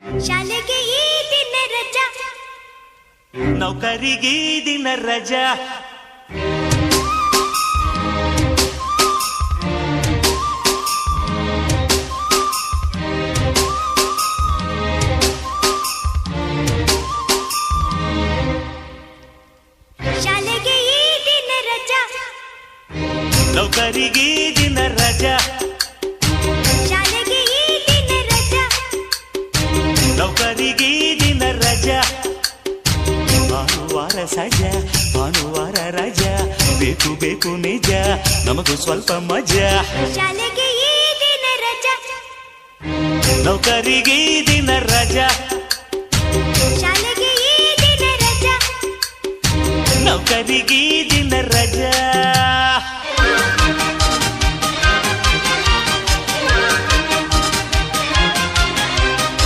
ಶಾಲೆಗೆ ಈ ದಿನ ರಜಾ, ನೌಕರಿಗೆ ಈ ದಿನ ರಜಾ. ಶಾಲೆಗೆ ಈ ದಿನ ರಜಾ, ನೌಕರಿಗೆ ಈ ದಿನ ರಜಾ. ಶಾಲೆಗೆ ಈ ದಿನ ರಜಾ, ನೌಕರಿಗೆ ಈ ದಿನ ರಜಾ. ಭಾನುವಾರ ಸಜಾ, ಭಾನುವಾರ ರಜಾ, ಬೇಕು ಬೇಕು ನಿಜ, ನಮಗೂ ಸ್ವಲ್ಪ ಮಜಾ. ಶಾಲೆಗೆ ಈ ದಿನ ರಜಾ, ನೌಕರಿಗೆ ಈ ದಿನ ರಜಾ. ಶಾಲೆಗೆ ಈ ದಿನ ರಜಾ, ನೌಕರಿಗೆ ಈ